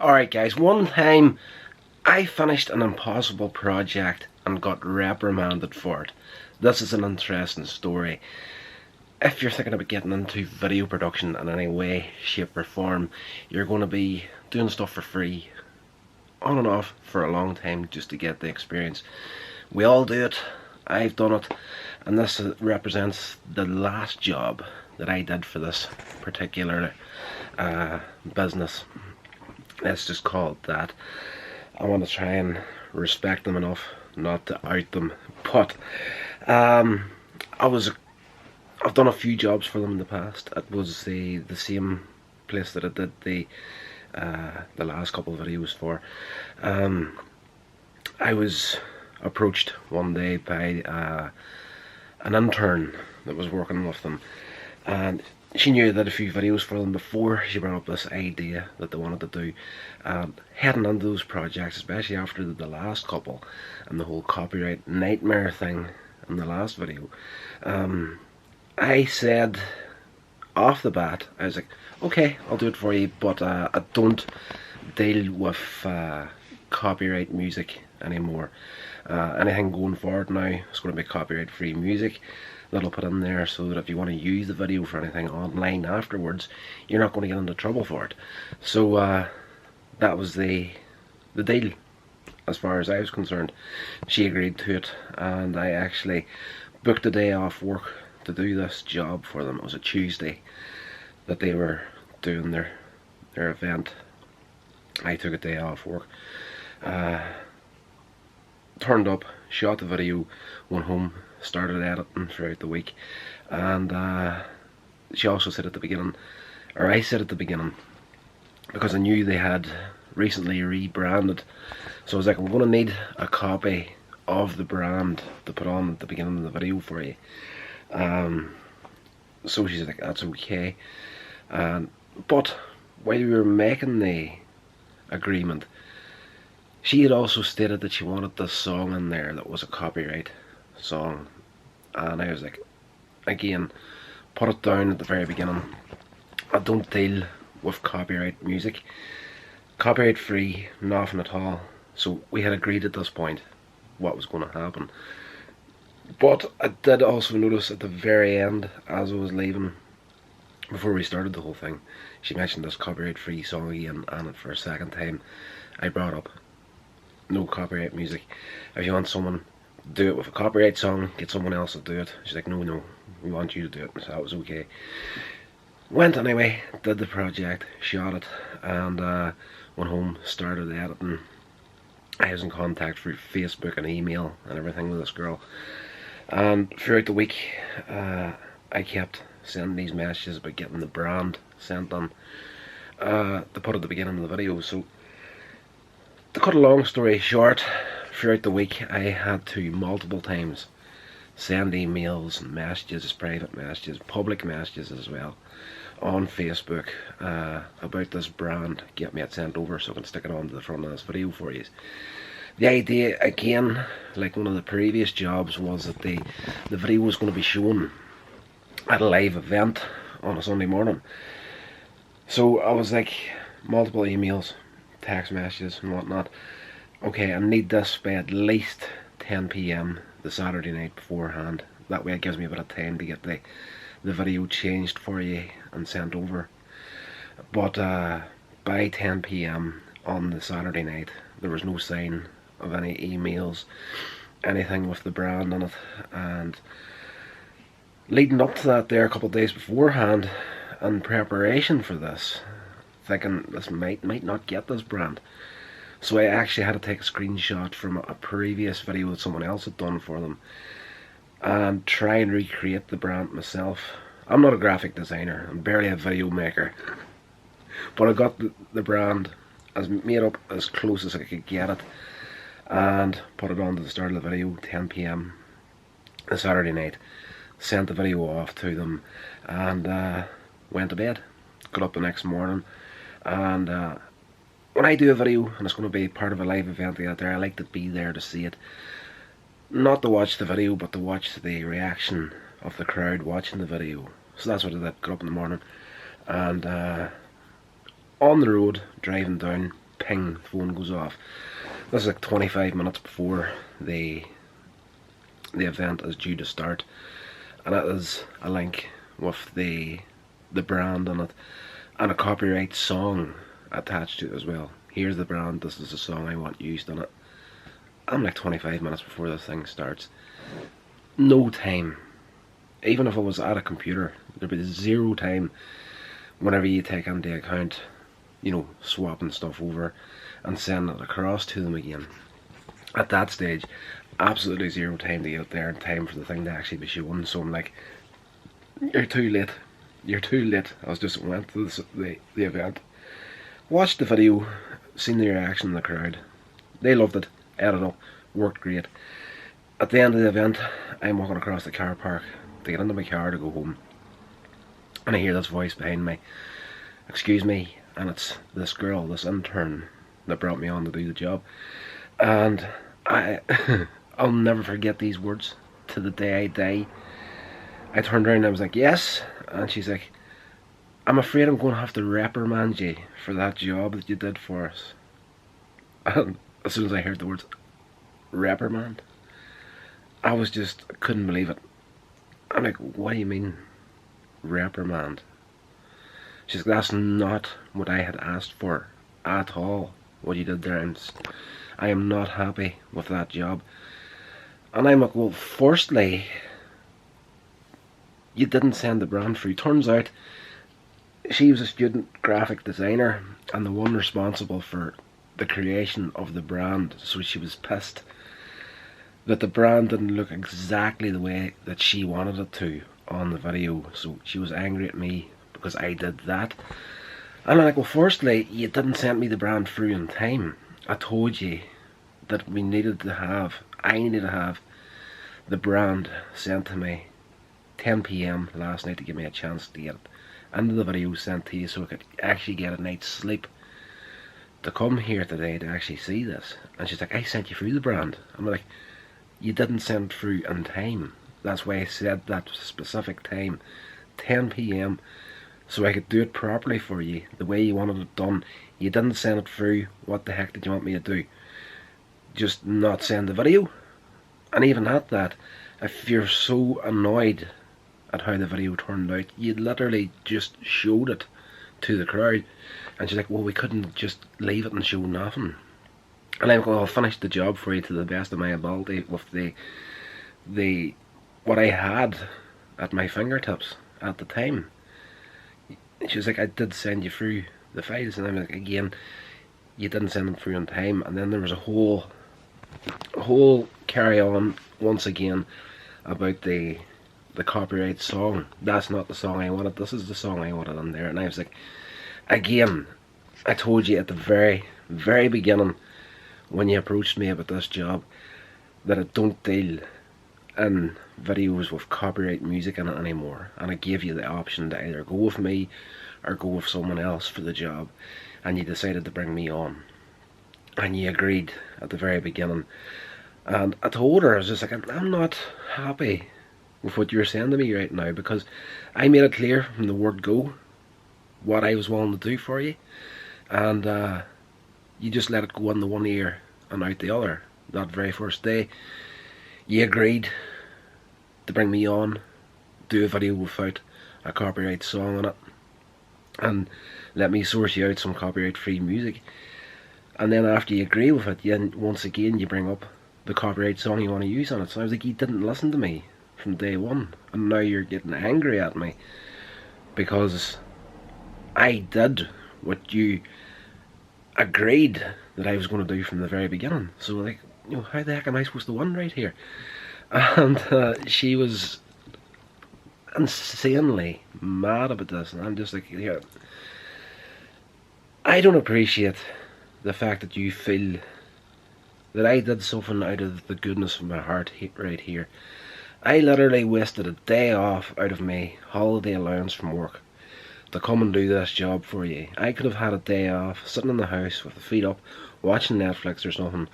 Alright guys, one time I finished an impossible project and got reprimanded for it. This is an interesting story. If you're thinking about getting into video production in any way, shape or form, you're going to be doing stuff for free, on and off for a long time just to get the experience. We all do it, I've done it, and this represents the last job that I did for this particular business. Let's just call it that. I want to try and respect them enough not to out them, but I've done a few jobs for them in the past. It was the same place that I did the last couple of videos for. I was approached one day by an intern that was working with them, and she knew that a few videos for them before she brought up this idea that they wanted to do. Heading into those projects, especially after the last couple and the whole copyright nightmare thing in the last video, I said off the bat, I was like, okay, I'll do it for you, but I don't deal with copyright music anymore. Anything going forward now is going to be copyright free music that I'll put in there, so that if you want to use the video for anything online afterwards, you're not going to get into trouble for it. So that was the deal as far as I was concerned. She agreed to it, and I actually booked a day off work to do this job for them. It was a Tuesday that they were doing their event. I took a day off work, turned up, shot the video, went home, started editing throughout the week. And she also said at the beginning, or I said at the beginning, because I knew they had recently rebranded, so I was like, I'm going to need a copy of the brand to put on at the beginning of the video for you. So she's like, that's okay. But while we were making the agreement, she had also stated that she wanted this song in there that was a copyright song, and I was like, again, put it down at the very beginning. I don't deal with copyright music, copyright free, nothing at all. So we had agreed at this point what was going to happen. But I did also notice at the very end, as I was leaving, before we started the whole thing, she mentioned this copyright free song again, and for a second time I brought up, no copyright music. If you want someone, do it with a copyright song, get someone else to do it. She's like, no, we want you to do it. So that was okay. Went anyway, did the project, shot it, and went home, started editing. I was in contact through Facebook and email and everything with this girl, and throughout the week I kept sending these messages about getting the brand sent on to put at the beginning of the video. So to cut a long story short, throughout the week I had to multiple times send emails and messages, private messages, public messages as well, on Facebook about this brand, get me it sent over so I can stick it on to the front of this video for you. The idea, again, like one of the previous jobs, was that the video was going to be shown at a live event on a Sunday morning. So I was like, multiple emails, text messages and whatnot. Okay, I need this by at least 10 PM the Saturday night beforehand. That way it gives me a bit of time to get the video changed for you and sent over. But by 10 PM on the Saturday night, there was no sign of any emails, anything with the brand on it. And leading up to that there, a couple of days beforehand, in preparation for this, thinking this might not get this brand, so I actually had to take a screenshot from a previous video that someone else had done for them and try and recreate the brand myself. I'm not a graphic designer, I'm barely a video maker, but I got the brand as made up as close as I could get it, and put it on to the start of the video, 10 PM the Saturday night. Sent the video off to them, and went to bed. Got up the next morning, and when I do a video and it's going to be part of a live event out there, I like to be there to see it. Not to watch the video, but to watch the reaction of the crowd watching the video. So that's what I did. Got up in the morning, and on the road, driving down, ping, the phone goes off. This is like 25 minutes before the event is due to start, and it is a link with the brand on it and a copyright song attached to it as well. Here's the brand, this is the song I want used on it. I'm like 25 minutes before this thing starts. No time. Even if I was at a computer, there'd be zero time whenever you take into account, you know, swapping stuff over and sending it across to them again. At that stage, absolutely zero time to get it there in time for the thing to actually be shown. So I'm like, you're too late. You're too late. I was just went to the event, watched the video, seen the reaction in the crowd. They loved it, ate it up, worked great. At the end of the event, I'm walking across the car park to get into my car to go home, and I hear this voice behind me, excuse me, and it's this girl, this intern that brought me on to do the job. And I'll never forget these words to the day I die. I turned around and I was like, yes, and she's like, I'm afraid I'm going to have to reprimand you for that job that you did for us. And as soon as I heard the words reprimand, I was just, couldn't believe it. I'm like, what do you mean reprimand? She's like, that's not what I had asked for at all, what you did there. I am not happy with that job. And I'm like, well, firstly, you didn't send the brand through. Turns out she was a student graphic designer and the one responsible for the creation of the brand, so she was pissed that the brand didn't look exactly the way that she wanted it to on the video. So she was angry at me because I did that. And I'm like, well, firstly, you didn't send me the brand through in time. I told you that I needed to have the brand sent to me 10 PM last night to give me a chance to get it into the video sent to you so I could actually get a night's sleep to come here today to actually see this. And she's like, I sent you through the brand. I'm like, you didn't send it through in time. That's why I said that specific time, 10 PM, so I could do it properly for you, the way you wanted it done. You didn't send it through. What the heck did you want me to do? Just not send the video? And even at that, if you're so annoyed at how the video turned out, you literally just showed it to the crowd. And she's like, well, we couldn't just leave it and show nothing. And I'm going, I'll finish the job for you to the best of my ability with the what I had at my fingertips at the time. She was like, I did send you through the files. And I'm like, again, you didn't send them through in time. And then there was a whole carry on once again about the copyright song. That's not the song I wanted, this is the song I wanted on there. And I was like, again, I told you at the very, very beginning when you approached me about this job that I don't deal in videos with copyright music in it anymore, and I gave you the option to either go with me or go with someone else for the job, and you decided to bring me on, and you agreed at the very beginning. And I told her, I was just like, I'm not happy with what you're saying to me right now, because I made it clear from the word go what I was willing to do for you, and you just let it go in the one ear and out the other. That very first day you agreed to bring me on, do a video without a copyright song on it, and let me source you out some copyright free music. And then after you agree with it, once again you bring up the copyright song you want to use on it. So I was like, you didn't listen to me from day one, and now you're getting angry at me because I did what you agreed that I was going to do from the very beginning. So like, you know, how the heck am I supposed to win right here? And she was insanely mad about this, and I'm just like, yeah, I don't appreciate the fact that you feel that I did something out of the goodness of my heart right here. I literally wasted a day off out of my holiday allowance from work to come and do this job for you. I could have had a day off, sitting in the house with the feet up, watching Netflix or something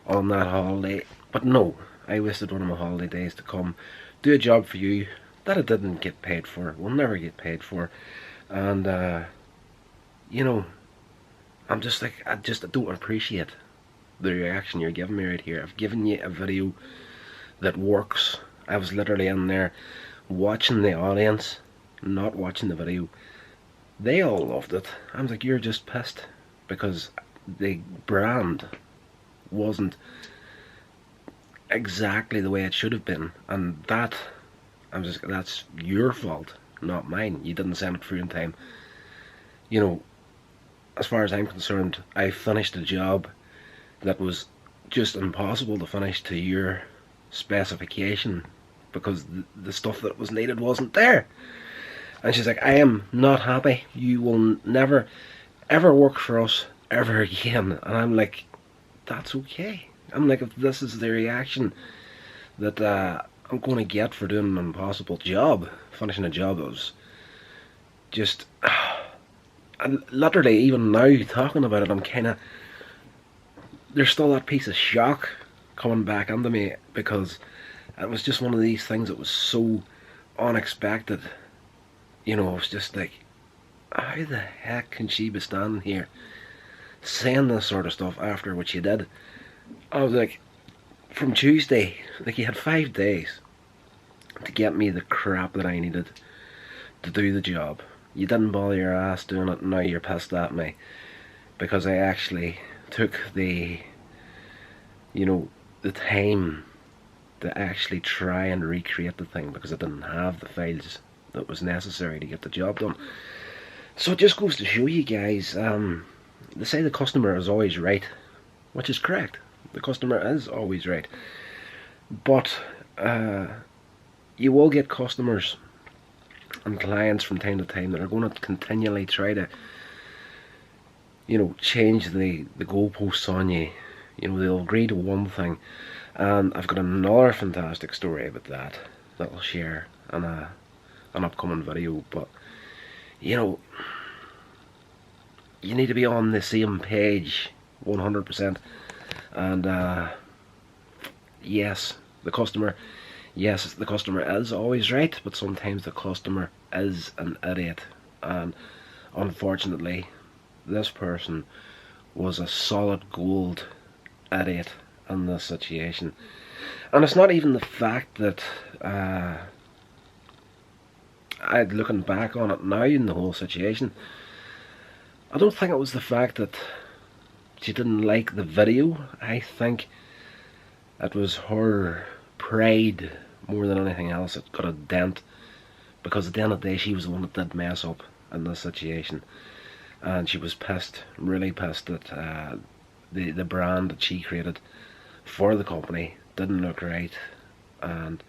on that holiday. But no, I wasted one of my holiday days to come do a job for you that I didn't get paid for, will never get paid for. And you know, I'm just like, I don't appreciate the reaction you're giving me right here. I've given you a video that works. I was literally in there watching the audience, not watching the video. They all loved it. I was like, you're just pissed because the brand wasn't exactly the way it should have been, and that, I'm just, that's your fault, not mine. You didn't send it through in time. You know, as far as I'm concerned, I finished a job that was just impossible to finish to your specification because the stuff that was needed wasn't there. And she's like, I am not happy. You will never ever work for us ever again. And I'm like, that's okay. I'm like, if this is the reaction that I'm going to get for doing an impossible job, finishing a job that was just, and literally even now talking about it, I'm kind of, there's still that piece of shock coming back into me because it was just one of these things that was so unexpected. You know, it was just like, how the heck can she be standing here saying this sort of stuff after what she did? I was like, from Tuesday, like, you had 5 days to get me the crap that I needed to do the job. You didn't bother your ass doing it, and now you're pissed at me because I actually took the, you know, the time to actually try and recreate the thing because I didn't have the files that was necessary to get the job done. So it just goes to show you guys, they say the customer is always right, which is correct. The customer is always right, but you will get customers and clients from time to time that are going to continually try to, you know, change the goalposts on you. You know, they'll agree to one thing, and I've got another fantastic story about that I'll share in an upcoming video. But you know, you need to be on the same page 100%. And yes, the customer is always right, but sometimes the customer is an idiot, and unfortunately this person was a solid gold idiot in this situation. And it's not even the fact that looking back on it now in the whole situation, I don't think it was the fact that she didn't like the video. I think it was her pride more than anything else that got a dent, because at the end of the day she was the one that did mess up in this situation, and she was pissed, really pissed that the brand that she created for the company didn't look right. And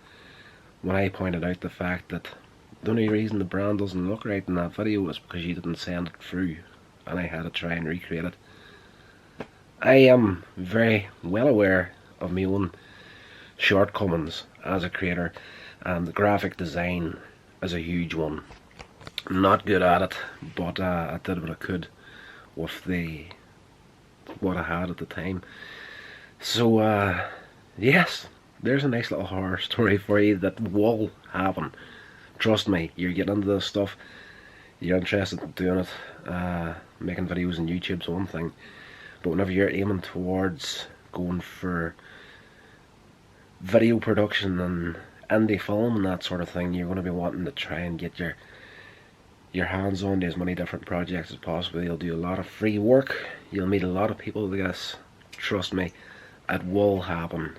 when I pointed out the fact that the only reason the brand doesn't look right in that video was because you didn't send it through and I had to try and recreate it, I am very well aware of my own shortcomings as a creator, and the graphic design is a huge one. I'm not good at it, but I did what I could with what I had at the time. So yes, there's a nice little horror story for you that will happen. Trust me, you're getting into this stuff, you're interested in doing it. Making videos on YouTube's one thing, but whenever you're aiming towards going for video production and indie film and that sort of thing, you're going to be wanting to try and get your hands on to as many different projects as possible. You'll do a lot of free work, you'll meet a lot of people, I guess. Trust me, it will happen.